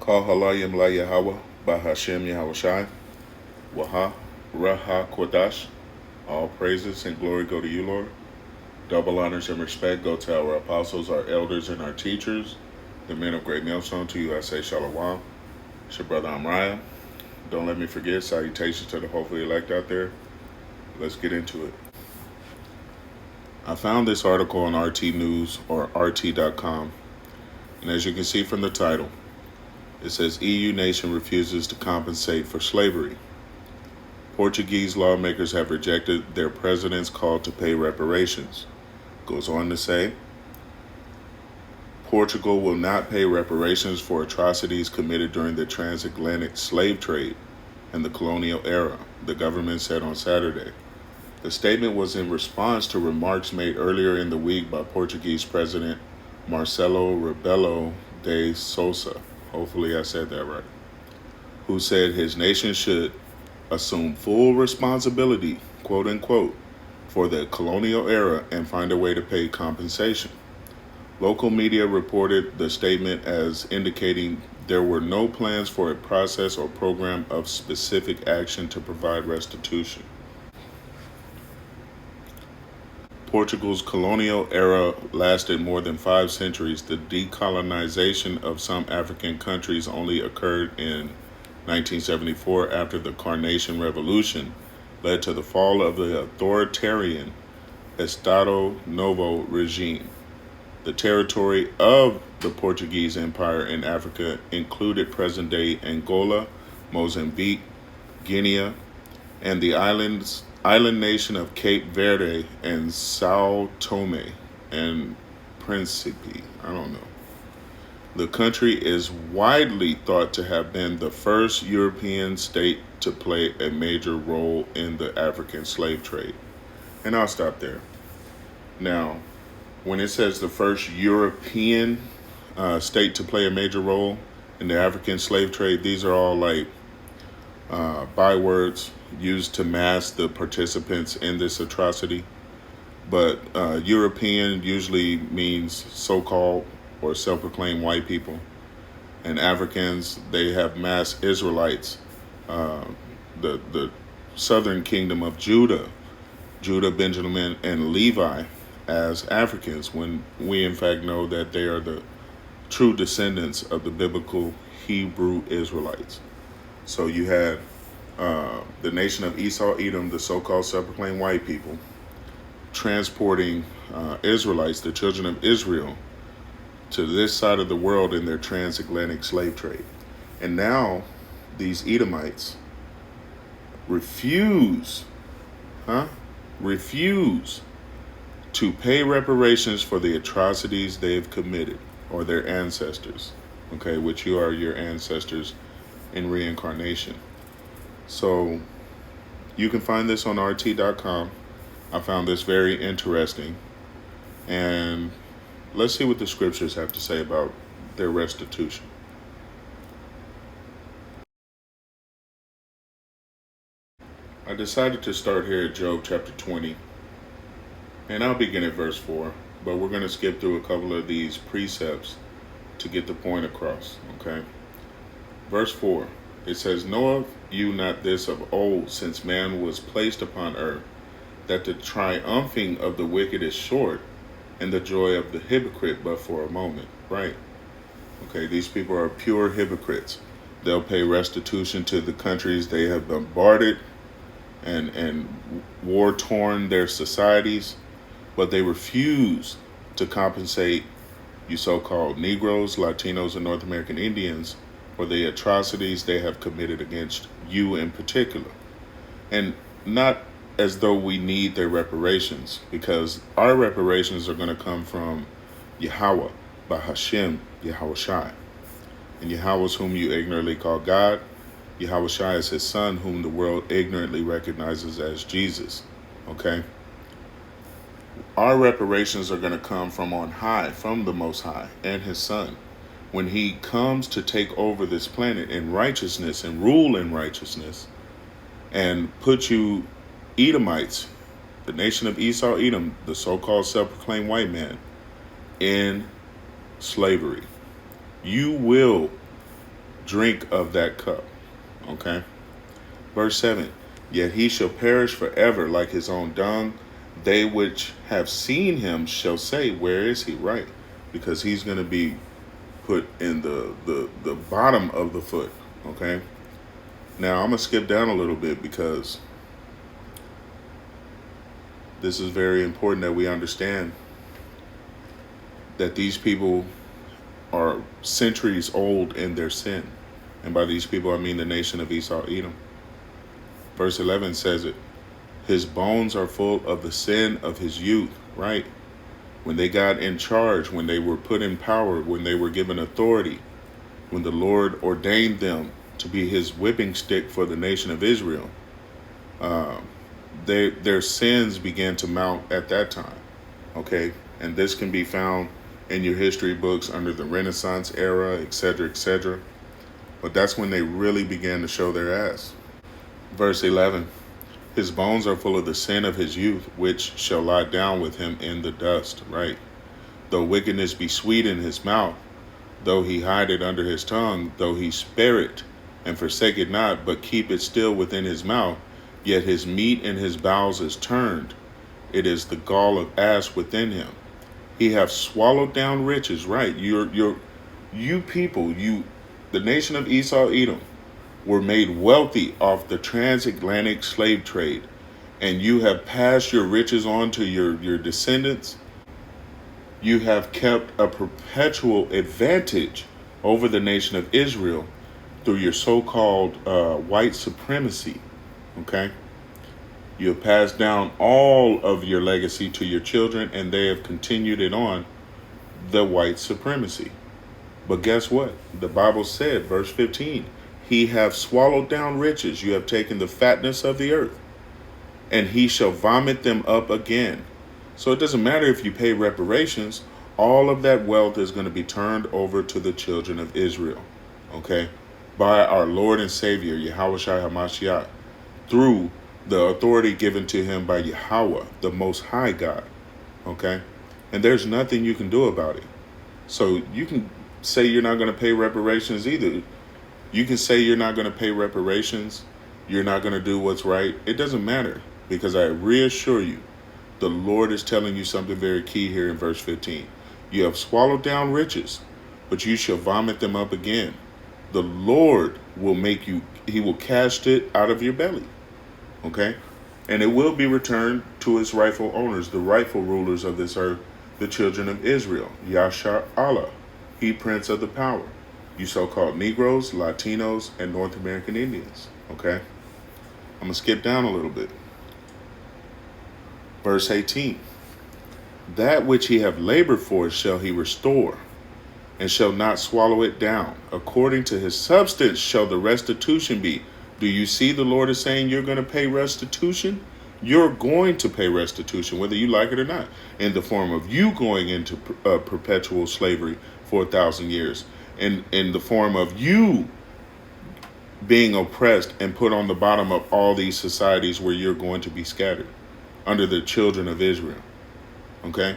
Call halayim la Yahweh, Bahashem Yahushai, Waha, Raha Kodash. All praises and glory go to you, Lord. Double honors and respect go to our apostles, our elders, and our teachers, the men of great millstone. To you I say shalom. It's your brother Amriah. Don't let me forget, salutations to the hopefully elect out there. Let's get into it. I found this article on RT News or RT.com, and as you can see from the title, it says EU nation refuses to compensate for slavery. Portuguese lawmakers have rejected their president's call to pay reparations. Goes on to say, Portugal will not pay reparations for atrocities committed during the transatlantic slave trade and the colonial era, the government said on Saturday. The statement was in response to remarks made earlier in the week by Portuguese President Marcelo Rebelo de Sousa, hopefully I said that right, who said his nation should assume full responsibility, quote unquote, for the colonial era and find a way to pay compensation. Local media reported the statement as indicating there were no plans for a process or program of specific action to provide restitution. Portugal's colonial era lasted more than 5 centuries. The decolonization of some African countries only occurred in 1974 after the Carnation Revolution led to the fall of the authoritarian Estado Novo regime. The territory of the Portuguese Empire in Africa included present-day Angola, Mozambique, Guinea, and the island nation of Cape Verde and Sao Tome and Principe. I don't know. The country is widely thought to have been the first European state to play a major role in the African slave trade. And I'll stop there. Now, when it says the first European state to play a major role in the African slave trade, these are all like bywords used to mask the participants in this atrocity. But European usually means so-called or self-proclaimed white people. And Africans, they have masked Israelites, the southern kingdom of Judah, Benjamin, and Levi as Africans, when we in fact know that they are the true descendants of the biblical Hebrew Israelites. So you had the nation of Esau, Edom, the so-called self-proclaimed white people, transporting Israelites, the children of Israel, to this side of the world in their transatlantic slave trade. And now these Edomites refuse to pay reparations for the atrocities they've committed, or their ancestors, okay, which you are your ancestors in reincarnation. So you can find this on RT.com. I found this very interesting. And let's see what the scriptures have to say about their restitution. I decided to start here at Job chapter 20. And I'll begin at verse 4. But we're going to skip through a couple of these precepts to get the point across, okay? Verse 4. It says, Know you not this of old, since man was placed upon earth, that the triumphing of the wicked is short, and the joy of the hypocrite but for a moment, right? Okay, these people are pure hypocrites. They'll pay restitution to the countries they have bombarded and war-torn their societies, but they refuse to compensate you so-called Negroes, Latinos, and North American Indians for the atrocities they have committed against you in particular. And not as though we need their reparations, because our reparations are going to come from Yahweh, Bahashem, Yahushai. And Yahweh is whom you ignorantly call God. Yahushai is his son, whom the world ignorantly recognizes as Jesus. Okay? Our reparations are going to come from on high, from the Most High and his son, when he comes to take over this planet in righteousness and rule in righteousness and put you Edomites, the nation of Esau, Edom, the so-called self-proclaimed white man, in slavery. You will drink of that cup. Okay. Verse 7. Yet he shall perish forever like his own dung. They which have seen him shall say, where is he? Right. Because he's going to be put in the bottom of the foot. Okay. Now I'm going to skip down a little bit because this is very important that we understand that these people are centuries old in their sin. And by these people, I mean the nation of Esau, Edom. Verse 11 says it. His bones are full of the sin of his youth, right? When they got in charge, when they were put in power, when they were given authority, when the Lord ordained them to be his whipping stick for the nation of Israel, their sins began to mount at that time. Okay? And this can be found in your history books under the Renaissance era, etc., etc. But that's when they really began to show their ass. Verse 11. His bones are full of the sin of his youth, which shall lie down with him in the dust. Right? Though wickedness be sweet in his mouth, though he hide it under his tongue, though he spare it and forsake it not, but keep it still within his mouth, yet his meat in his bowels is turned. It is the gall of ass within him. He hath swallowed down riches. Right? You people, the nation of Esau, Edom, were made wealthy off the transatlantic slave trade, and you have passed your riches on to your descendants. You have kept a perpetual advantage over the nation of Israel through your so-called white supremacy. Okay? You have passed down all of your legacy to your children, and they have continued it on, the white supremacy. But guess what? The Bible said, verse 15, he hath swallowed down riches. You have taken the fatness of the earth, and he shall vomit them up again. So it doesn't matter if you pay reparations. All of that wealth is going to be turned over to the children of Israel. Okay? By our Lord and Savior, Yahushua HaMashiach, through the authority given to him by Yahweh, the Most High God. Okay? And there's nothing you can do about it. So you can say you're not going to pay reparations either. You can say you're not going to pay reparations. You're not going to do what's right. It doesn't matter, because I reassure you, the Lord is telling you something very key here in verse 15. You have swallowed down riches, but you shall vomit them up again. The Lord will make you, he will cast it out of your belly. Okay? And it will be returned to its rightful owners, the rightful rulers of this earth, the children of Israel. Yasha Allah, he prince of the power. You so-called Negroes, Latinos, and North American Indians. Okay? I'm going to skip down a little bit. Verse 18. That which he have labored for shall he restore, and shall not swallow it down. According to his substance shall the restitution be. Do you see the Lord is saying you're going to pay restitution? You're going to pay restitution, whether you like it or not, in the form of you going into perpetual slavery for 1,000 years. In the form of you being oppressed and put on the bottom of all these societies where you're going to be scattered under the children of Israel. Okay?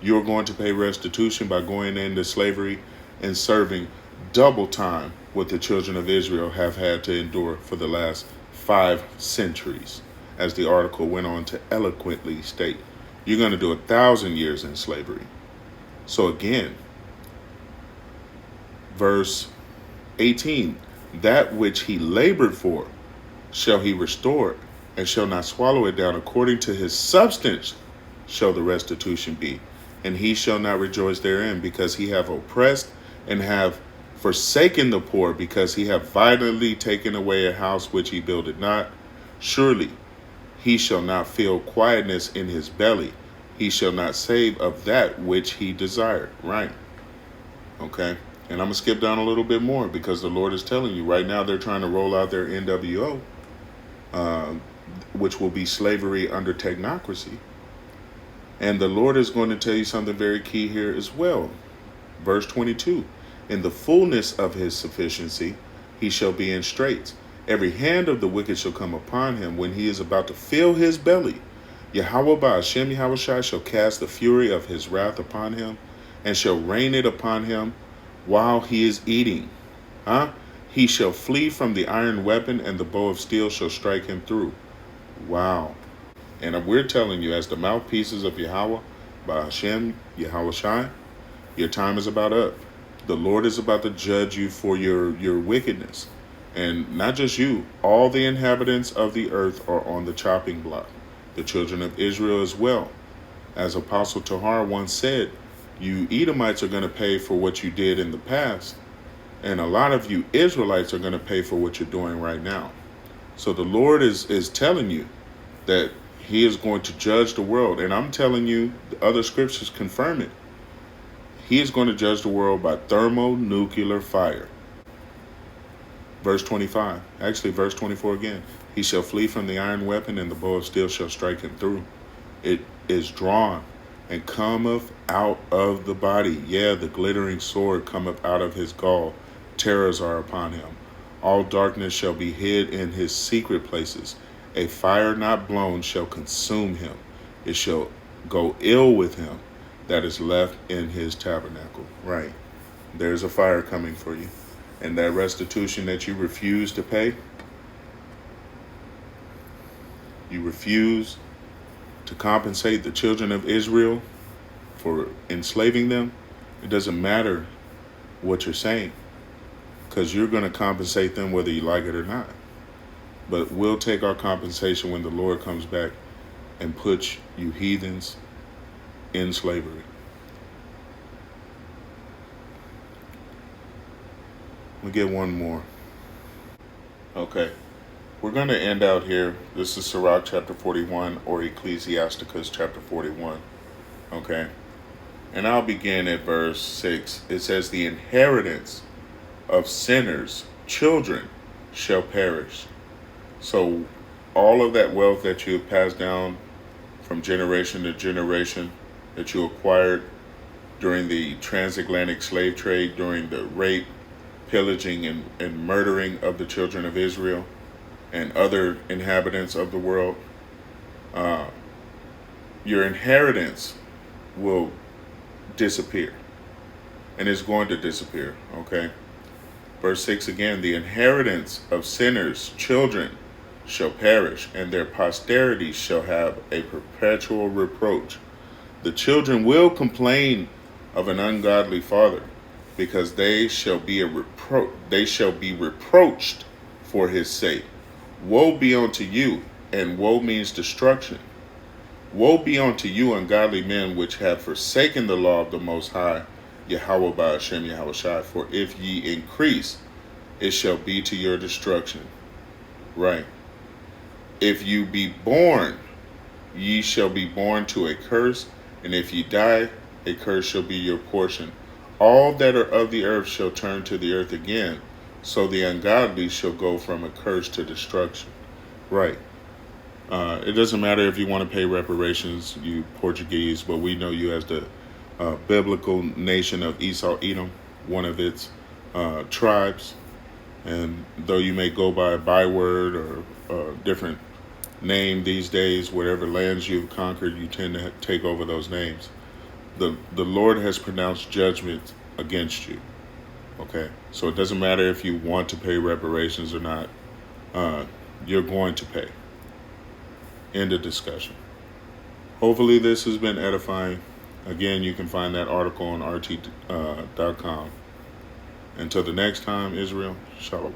You're going to pay restitution by going into slavery and serving double time what the children of Israel have had to endure for the last 5 centuries, as the article went on to eloquently state. You're going to do 1,000 years in slavery. So again, verse 18, that which he labored for shall he restore, and shall not swallow it down. According to his substance shall the restitution be, and he shall not rejoice therein, because he have oppressed and have forsaken the poor, because he have violently taken away a house which he builded not. Surely he shall not feel quietness in his belly. He shall not save of that which he desired. Right? Okay? And I'm going to skip down a little bit more, because the Lord is telling you right now they're trying to roll out their NWO, which will be slavery under technocracy. And the Lord is going to tell you something very key here as well. Verse 22, in the fullness of his sufficiency, he shall be in straits. Every hand of the wicked shall come upon him when he is about to fill his belly. Yahweh Ba'ashem Yahushai shall cast the fury of his wrath upon him, and shall rain it upon him while he is eating. Huh? He shall flee from the iron weapon, and the bow of steel shall strike him through. Wow. And we're telling you, as the mouthpieces of Yahweh, by Hashem, Yahweh Shai, your time is about up. The Lord is about to judge you for your wickedness. And not just you, all the inhabitants of the earth are on the chopping block. The children of Israel as well. As Apostle Tahar once said, you Edomites are going to pay for what you did in the past. And a lot of you Israelites are going to pay for what you're doing right now. So the Lord is telling you that he is going to judge the world. And I'm telling you, the other scriptures confirm it. He is going to judge the world by thermonuclear fire. Verse 25, actually verse 24 again. He shall flee from the iron weapon, and the bow of steel shall strike him through. It is drawn and cometh out of the body. Yeah, the glittering sword cometh out of his gall. Terrors are upon him. All darkness shall be hid in his secret places. A fire not blown shall consume him. It shall go ill with him that is left in his tabernacle. Right. There's a fire coming for you. And that restitution that you refuse to pay, you refuse to compensate the children of Israel for enslaving them, it doesn't matter what you're saying, because you're going to compensate them whether you like it or not. But we'll take our compensation when the Lord comes back and puts you heathens in slavery. We'll get one more. Okay. We're going to end out here. This is Sirach chapter 41 or Ecclesiasticus chapter 41. Okay. And I'll begin at verse 6. It says, the inheritance of sinners, children, shall perish. So all of that wealth that you have passed down from generation to generation, that you acquired during the transatlantic slave trade, during the rape, pillaging, and murdering of the children of Israel and other inhabitants of the world, your inheritance will disappear. And it's going to disappear, okay? Verse 6 again, the inheritance of sinners, children, shall perish, and their posterity shall have a perpetual reproach. The children will complain of an ungodly father, because they shall be reproached for his sake. Woe be unto you, and woe means destruction. Woe be unto you, ungodly men, which have forsaken the law of the Most High, Yahweh by Hashem, Yahweh Shai. For if ye increase, it shall be to your destruction. Right. If you be born, ye shall be born to a curse, and if ye die, a curse shall be your portion. All that are of the earth shall turn to the earth again, so the ungodly shall go from a curse to destruction. Right. It doesn't matter if you want to pay reparations, you Portuguese, but we know you as the biblical nation of Esau, Edom, one of its tribes. And though you may go by a byword or a different name these days, whatever lands you've conquered, you tend to take over those names. The Lord has pronounced judgment against you. Okay, so it doesn't matter if you want to pay reparations or not. You're going to pay. End of discussion. Hopefully this has been edifying. Again, you can find that article on rt.com. Until the next time, Israel, shalom.